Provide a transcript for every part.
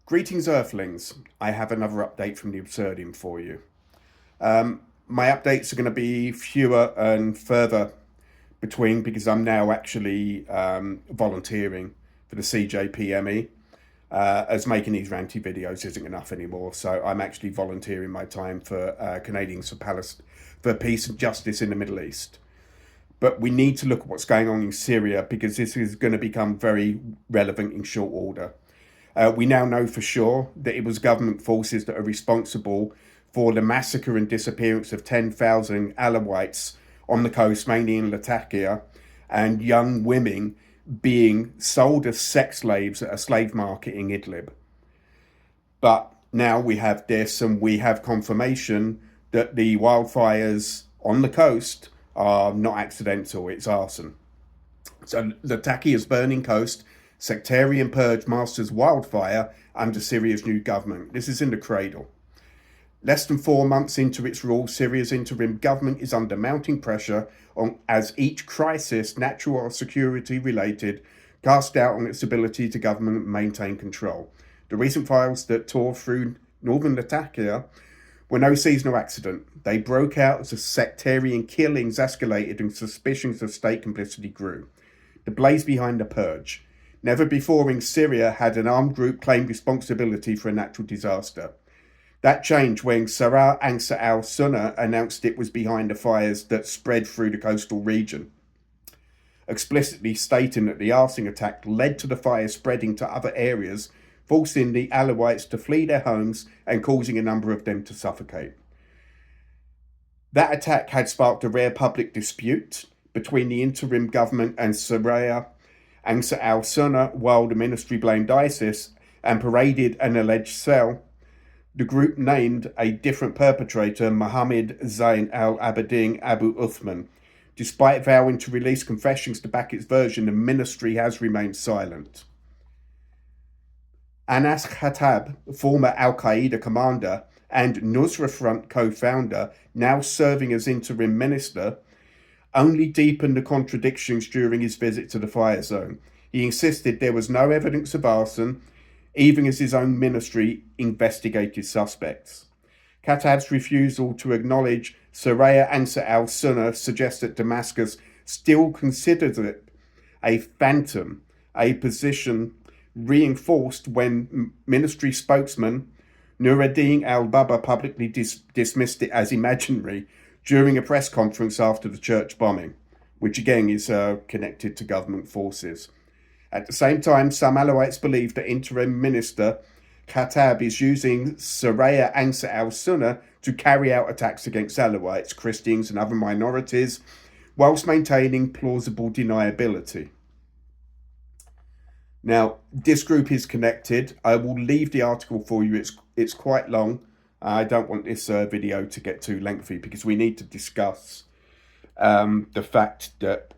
Greetings, Earthlings. I have another update from the Absurdium for you. My updates are going to be fewer and further between because I'm now actually volunteering for the CJPME, as making these ranty videos isn't enough anymore. So I'm actually volunteering my time for Canadians for Peace and Justice in the Middle East. But we need to look at what's going on in Syria because this is going to become very relevant in short order. We now know for sure that it was government forces that are responsible for the massacre and disappearance of 10,000 Alawites on the coast, mainly in Latakia, and young women being sold as sex slaves at a slave market in Idlib. But now we have this, and we have confirmation that the wildfires on the coast are not accidental, it's arson. So Latakia's burning coast, sectarian purge masters wildfire under Syria's new government. This is in the cradle. Less than 4 months into its rule, Syria's interim government is under mounting pressure as each crisis, natural or security related, cast doubt on its ability to govern and maintain control. The recent fires that tore through northern Latakia were no seasonal accident. They broke out as the sectarian killings escalated and suspicions of state complicity grew. The blaze behind the purge. Never before in Syria had an armed group claimed responsibility for a natural disaster. That changed when Sarah Ansar al-Sunnah announced it was behind the fires that spread through the coastal region, explicitly stating that the arson attack led to the fire spreading to other areas, forcing the Alawites to flee their homes and causing a number of them to suffocate. That attack had sparked a rare public dispute between the interim government and Sarah Ansar al-Sunnah, while the ministry blamed ISIS and paraded an alleged cell. The group named a different perpetrator, Mohammed Zain al-Abidin Abu Uthman. Despite vowing to release confessions to back its version, the ministry has remained silent. Anas Khattab, former al-Qaeda commander and Nusra Front co-founder, now serving as interim minister, only deepened the contradictions during his visit to the fire zone. He insisted there was no evidence of arson, even as his own ministry investigated suspects. Khattab's refusal to acknowledge Saraya Ansar al-Sunnah suggests that Damascus still considers it a phantom, a position reinforced when ministry spokesman Nuruddin al-Baba publicly dismissed it as imaginary during a press conference after the church bombing, which again is connected to government forces. At the same time, some Alawites believe that interim minister Khattab is using Saraya Ansar al-Sunnah to carry out attacks against Alawites, Christians and other minorities, whilst maintaining plausible deniability. Now, this group is connected. I will leave the article for you. It's quite long. I don't want this video to get too lengthy because we need to discuss the fact that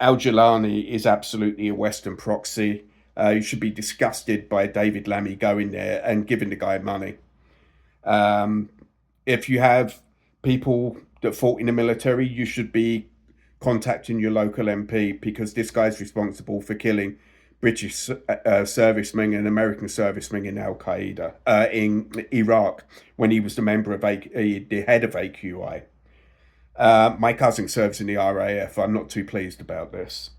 Al-Jilani is absolutely a Western proxy. You should be disgusted by David Lammy going there and giving the guy money. If you have people that fought in the military, you should be contacting your local MP because this guy's responsible for killing British servicemen and American servicemen in Al-Qaeda in Iraq when he was the member of the head of AQI. My cousin serves in the RAF. I'm not too pleased about this.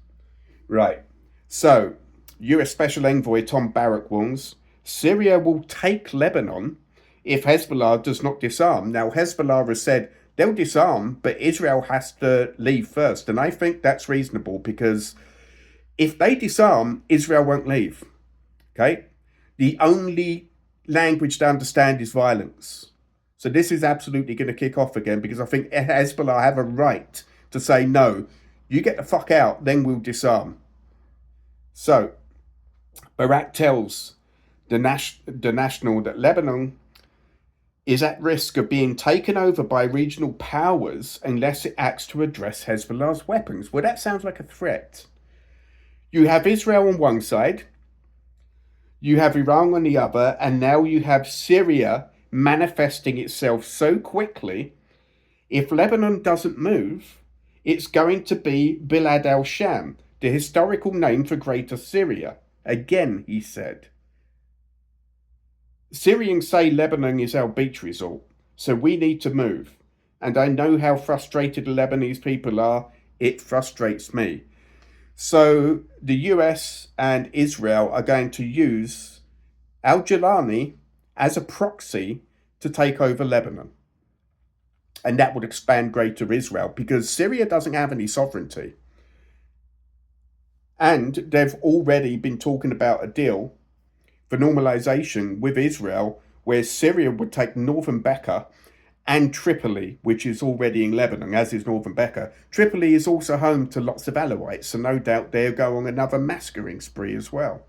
Right. So, US Special Envoy Tom Barrack warns Syria will take Lebanon if Hezbollah does not disarm. Now, Hezbollah has said they'll disarm, but Israel has to leave first. And I think that's reasonable because if they disarm, Israel won't leave. Okay? The only language to understand is violence. So this is absolutely going to kick off again because I think Hezbollah have a right to say, no, you get the fuck out, then we'll disarm. So, Barak tells the National that Lebanon is at risk of being taken over by regional powers unless it acts to address Hezbollah's weapons. Well, that sounds like a threat. You have Israel on one side, you have Iran on the other, and now you have Syria manifesting itself so quickly. If Lebanon doesn't move, it's going to be Bilad al-Sham, the historical name for Greater Syria. Again, he said. Syrians say Lebanon is our beach resort, so we need to move. And I know how frustrated the Lebanese people are. It frustrates me. So the US and Israel are going to use Al Jilani as a proxy to take over Lebanon. And that would expand Greater Israel because Syria doesn't have any sovereignty. And they've already been talking about a deal for normalization with Israel where Syria would take northern Bekaa and Tripoli, which is already in Lebanon, as is northern Bekaa. Tripoli is also home to lots of Alawites, so no doubt they'll go on another massacring spree as well.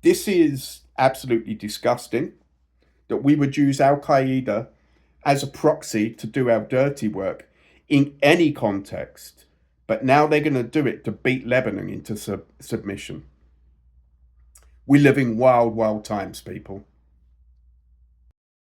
This is absolutely disgusting that we would use Al Qaeda as a proxy to do our dirty work in any context, but now they're going to do it to beat Lebanon into submission. We live in wild, wild times, people.